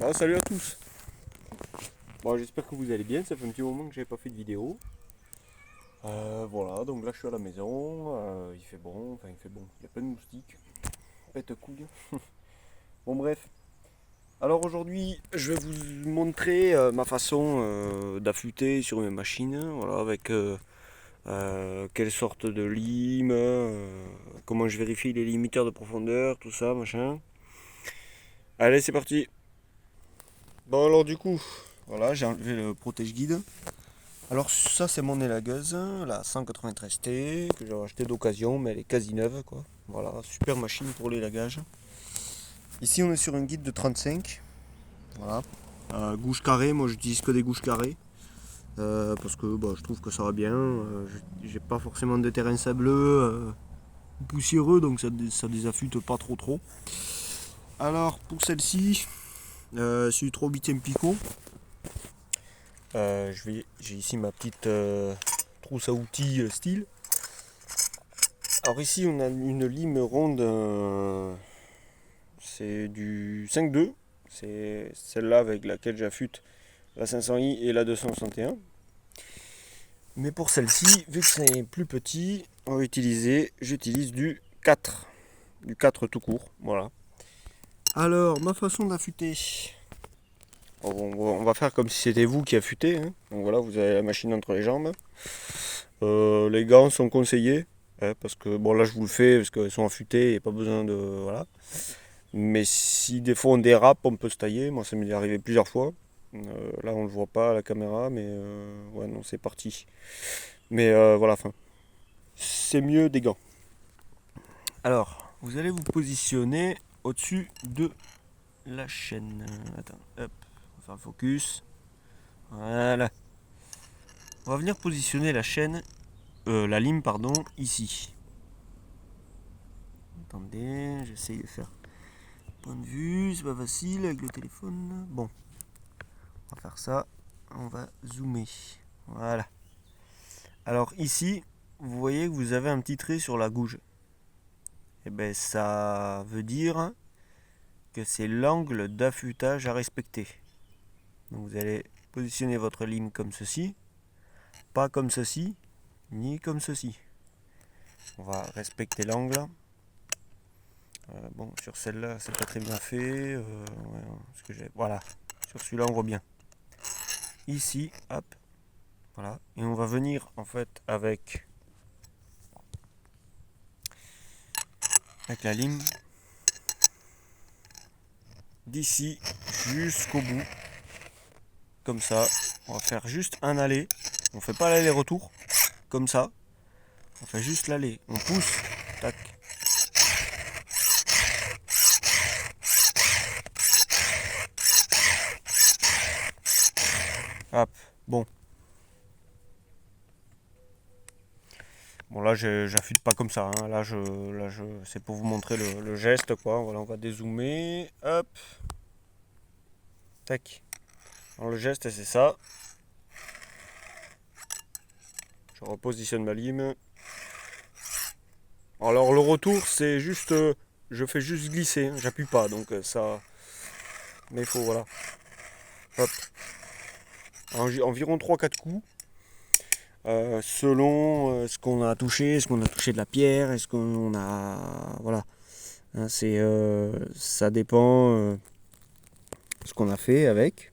Ah, salut à tous. Bon, j'espère que vous allez bien. Ça fait un petit moment que j'avais pas fait de vidéo. Voilà, donc là je suis à la maison. Il fait bon, enfin il fait bon. Il y a plein de moustiques. Pète couille. Bon, bref. Alors aujourd'hui, je vais vous montrer ma façon d'affûter sur mes machines. Voilà, avec quelle sorte de lime, comment je vérifie les limiteurs de profondeur, tout ça, machin. Allez, c'est parti. Bon, alors du coup, voilà, j'ai enlevé le protège-guide. Alors ça c'est mon élagueuse, la 193T que j'ai acheté d'occasion mais elle est quasi neuve quoi. Voilà, super machine pour l'élagage. Ici on est sur une guide de 35. Voilà. Gouge carrée, moi j'utilise que des gouges carrées. Parce que bah, je trouve que ça va bien. J'ai pas forcément de terrain sableux, poussiéreux, donc ça désaffûte pas trop. Alors pour celle-ci, c'est du 3 8 picot. J'ai ici ma petite trousse à outils style. Alors ici on a une lime ronde, c'est du 5,2, c'est celle-là avec laquelle j'affûte la 500i et la 261. Mais pour celle-ci, vu que c'est plus petit, j'utilise du 4, du 4 tout court, voilà. Alors ma façon d'affûter, on va faire comme si c'était vous qui affûtez, hein. Donc voilà, vous avez la machine entre les jambes. Les gants sont conseillés, hein, parce que bon là je vous le fais parce qu'elles sont affûtées et pas besoin de voilà. Mais si des fois on dérape, on peut se tailler. Moi ça m'est arrivé plusieurs fois. Là on le voit pas à la caméra, mais ouais non c'est parti. Mais voilà, enfin c'est mieux des gants. Alors vous allez vous positionner au-dessus de la chaîne. Attends, hop, on va faire le focus. Voilà. On va venir positionner la chaîne, la lime pardon, ici. Attendez, j'essaye de faire point de vue, c'est pas facile avec le téléphone. Bon, on va faire ça, on va zoomer. Voilà. Alors ici, vous voyez que vous avez un petit trait sur la gouge. Et bien ça veut dire que c'est l'angle d'affûtage à respecter. Donc vous allez positionner votre lime comme ceci, pas comme ceci, ni comme ceci. On va respecter l'angle. Bon, sur celle-là, c'est pas très bien fait. Ouais, voilà, sur celui-là, on voit bien. Ici, hop, voilà. Et on va venir en fait avec la lime d'ici jusqu'au bout. Comme ça, on va faire juste un aller. On fait pas l'aller-retour, comme ça. On fait juste l'aller. On pousse, tac. Hop, bon. Bon là j'affûte pas comme ça, hein. C'est pour vous montrer le geste quoi. Voilà, on va dézoomer. Hop. Tac. Alors, le geste c'est ça. Je repositionne ma lime. Alors le retour c'est juste. Je fais juste glisser, hein. J'appuie pas donc ça. Mais il faut voilà. Hop. Environ 3-4 coups. Selon ce qu'on a touché, est-ce qu'on a touché de la pierre, est-ce qu'on a. Voilà. Hein, ça dépend ce qu'on a fait avec.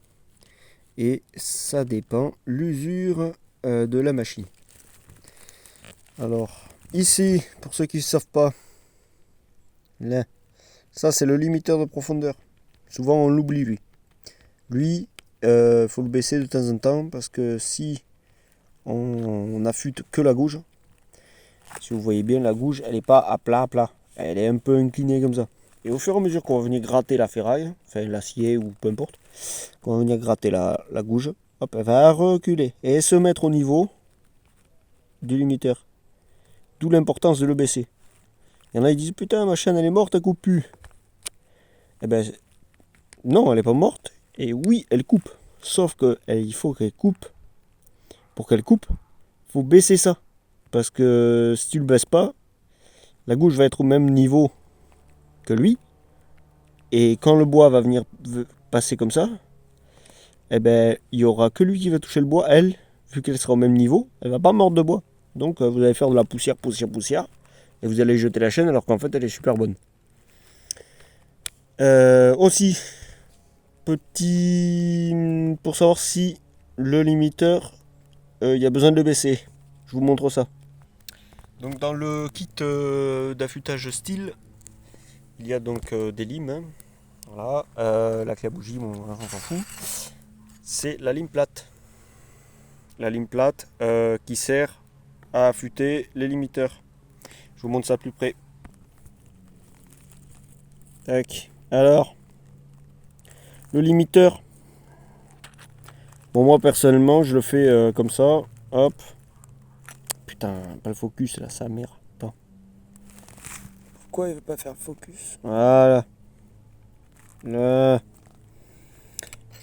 Et ça dépend l'usure de la machine. Alors, ici, pour ceux qui ne savent pas, là, ça c'est le limiteur de profondeur. Souvent on l'oublie lui. Lui, faut le baisser de temps en temps parce que si on affûte que la gouge, si vous voyez bien la gouge, elle n'est pas à plat. Elle est un peu inclinée comme ça. Et au fur et à mesure qu'on va venir gratter la ferraille, enfin l'acier ou peu importe, qu'on va venir gratter la gouge, hop, elle va reculer et se mettre au niveau du limiteur. D'où l'importance de le baisser. Il y en a qui disent putain ma chaîne elle est morte, elle coupe plus. Eh ben non, elle n'est pas morte. Et oui, elle coupe. Sauf que il faut qu'elle coupe. Pour qu'elle coupe, il faut baisser ça. Parce que si tu le baisses pas, la gouge va être au même niveau que lui. Et quand le bois va venir passer comme ça, eh ben, il n'y aura que lui qui va toucher le bois. Elle, vu qu'elle sera au même niveau, elle va pas mordre de bois. Donc vous allez faire de la poussière, et vous allez jeter la chaîne alors qu'en fait elle est super bonne. Aussi, petit pour savoir si le limiteur, il y a besoin de le baisser. Je vous montre ça. Donc dans le kit d'affûtage style, il y a donc des limes. Hein. Voilà, la clé à bougie, bon, on s'en fout. C'est la lime plate. La lime plate qui sert à affûter les limiteurs. Je vous montre ça plus près. Tac. Alors, le limiteur. Bon, moi personnellement, je le fais comme ça. Hop. Putain, pas le focus là, sa mère. Attends. Pourquoi il veut pas faire focus? Voilà. Là.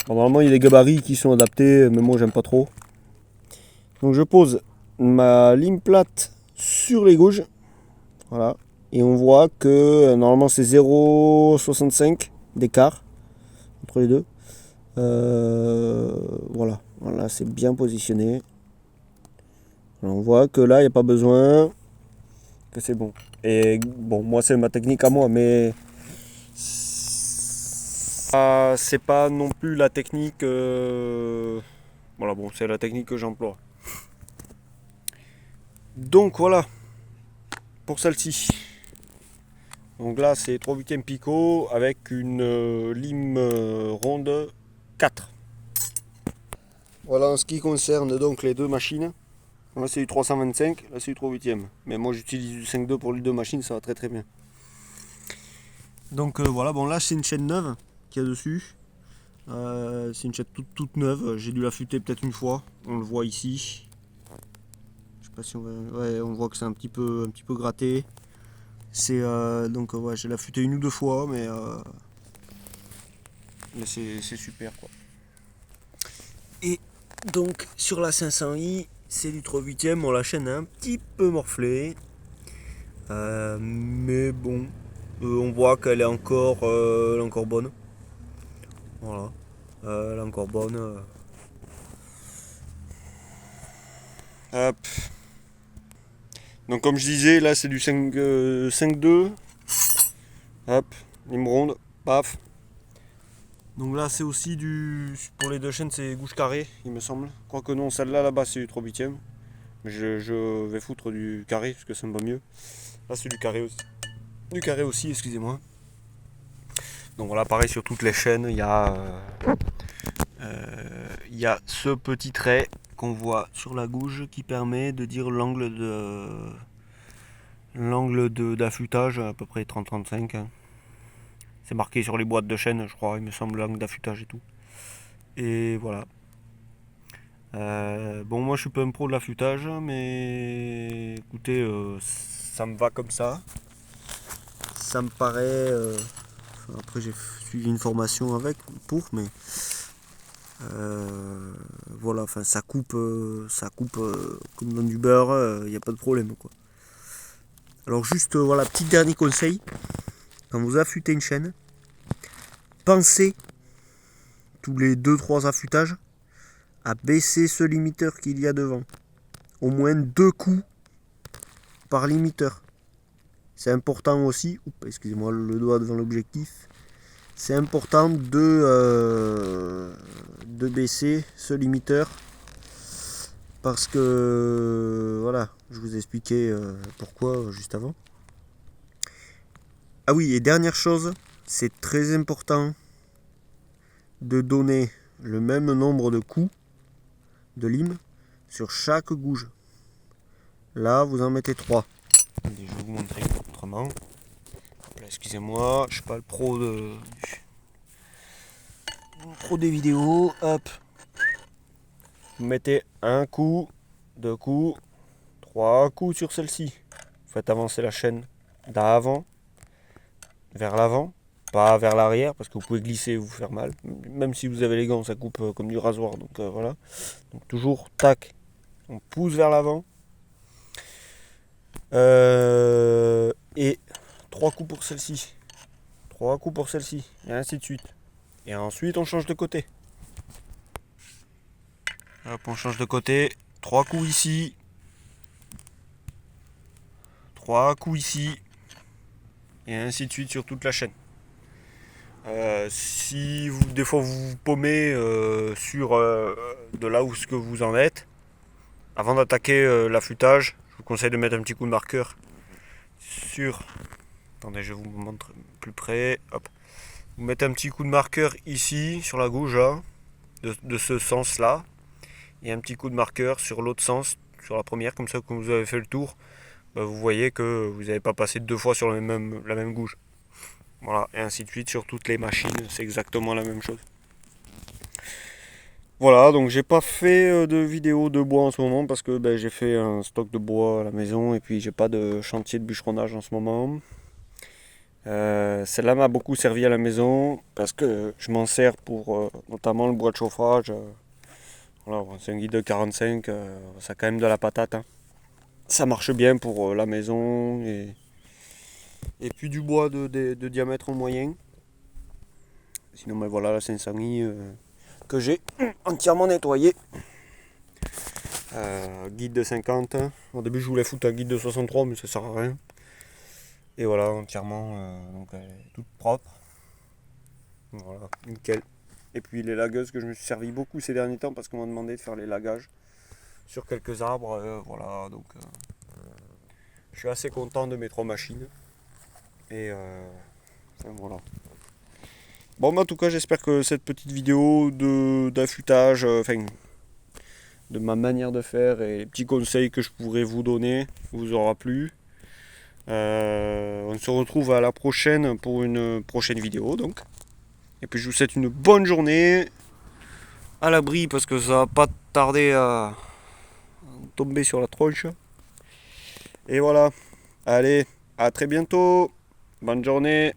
Bon, normalement, il y a des gabarits qui sont adaptés, mais moi, j'aime pas trop. Donc, je pose ma lime plate sur les gauges. Voilà. Et on voit que normalement, c'est 0,65 d'écart entre les deux. Voilà. Voilà, c'est bien positionné. Alors, on voit que là, il n'y a pas besoin. Que c'est bon. Et bon, moi, c'est ma technique à moi, mais c'est pas non plus la technique. Voilà, bon, c'est la technique que j'emploie. Donc voilà, pour celle-ci. Donc là, c'est 3/8 picot avec une lime ronde 4. Voilà en ce qui concerne donc les deux machines. Là, c'est du 325, là, c'est du 3/8. Mais moi, j'utilise du 5.2 pour les deux machines, ça va très très bien. Donc voilà, bon là, c'est une chaîne neuve qu'il y a dessus. C'est une chaîne toute neuve. J'ai dû l'affûter peut-être une fois. On le voit ici. Je sais pas si on va... Ouais, on voit que c'est un petit peu gratté. C'est donc ouais, j'ai l'affûté une ou deux fois, mais c'est super quoi. Et donc sur la 500i, c'est du 3/8. Bon, la chaîne est un petit peu morflée, mais bon, on voit qu'elle est encore bonne. Voilà, elle est encore bonne. Hop. Donc comme je disais, là c'est du 5.2. Hop, lime ronde, paf. Donc là c'est aussi du... Pour les deux chaînes c'est gouge carré, il me semble. Quoique non, celle-là là-bas c'est du 3/8. Mais je vais foutre du carré parce que ça me va mieux. Là c'est du carré aussi. Du carré aussi, excusez-moi. Donc voilà, pareil sur toutes les chaînes, il y a ce petit trait qu'on voit sur la gouge qui permet de dire l'angle d'affûtage, à peu près 30-35. Hein. C'est marqué sur les boîtes de chaîne, je crois, il me semble, l'angle d'affûtage et tout. Et voilà. Bon, moi je suis pas un pro de l'affûtage, mais écoutez, ça me va comme ça. Ça me paraît. Après, j'ai suivi une formation mais voilà, enfin ça coupe comme dans du beurre, il n'y a pas de problème quoi. Alors juste voilà, petit dernier conseil, quand vous affûtez une chaîne, pensez tous les 2-3 affûtages à baisser ce limiteur qu'il y a devant. Au moins 2 coups par limiteur. C'est important aussi, excusez-moi le doigt devant l'objectif, c'est important de baisser ce limiteur parce que voilà, je vous ai expliqué pourquoi juste avant. Ah oui, et dernière chose, c'est très important de donner le même nombre de coups de lime sur chaque gouge. Là, vous en mettez 3. Je vais vous montrer autrement. Excusez-moi, je suis pas le pro des vidéos. Hop. Vous mettez un coup, 2 coups, 3 coups sur celle-ci. Vous faites avancer la chaîne d'avant vers l'avant, pas vers l'arrière parce que vous pouvez glisser et vous faire mal. Même si vous avez les gants, ça coupe comme du rasoir. Donc voilà. Donc toujours tac, on pousse vers l'avant. Et 3 coups pour celle-ci. 3 coups pour celle-ci. Et ainsi de suite. Et ensuite on change de côté. Hop, on change de côté. 3 coups ici. 3 coups ici. Et ainsi de suite sur toute la chaîne. Si vous, des fois vous vous paumez sur de là où ce que vous en êtes, avant d'attaquer l'affûtage, je vous conseille de mettre un petit coup de marqueur sur... Attendez, je vous montre plus près. Hop. Vous mettez un petit coup de marqueur ici, sur la gauche, là, de ce sens-là. Et un petit coup de marqueur sur l'autre sens, sur la première, comme ça, quand vous avez fait le tour, bah, vous voyez que vous n'avez pas passé 2 fois sur la même gouge. Voilà, et ainsi de suite sur toutes les machines, c'est exactement la même chose. Voilà, donc j'ai pas fait de vidéo de bois en ce moment parce que j'ai fait un stock de bois à la maison et puis j'ai pas de chantier de bûcheronnage en ce moment. Celle-là m'a beaucoup servi à la maison parce que je m'en sers pour notamment le bois de chauffage. Voilà, c'est un guide de 45, ça a quand même de la patate, hein. Ça marche bien pour la maison et puis du bois de diamètre moyen. Sinon, voilà la 500i que j'ai entièrement nettoyé. Guide de 50. Au début, je voulais foutre un guide de 63, mais ça sert à rien. Et voilà, entièrement, donc elle est toute propre. Voilà, nickel. Et puis les lagueuses que je me suis servi beaucoup ces derniers temps parce qu'on m'a demandé de faire les lagages sur quelques arbres. Voilà, donc je suis assez content de mes 3 machines. Et voilà. Bon, en tout cas, j'espère que cette petite vidéo d'affûtage, de ma manière de faire et les petits conseils que je pourrais vous donner vous aura plu. On se retrouve à la prochaine pour une prochaine vidéo donc. Et puis je vous souhaite une bonne journée à l'abri parce que ça va pas tarder à tomber sur la tronche. Et voilà. Allez, à très bientôt. Bonne journée.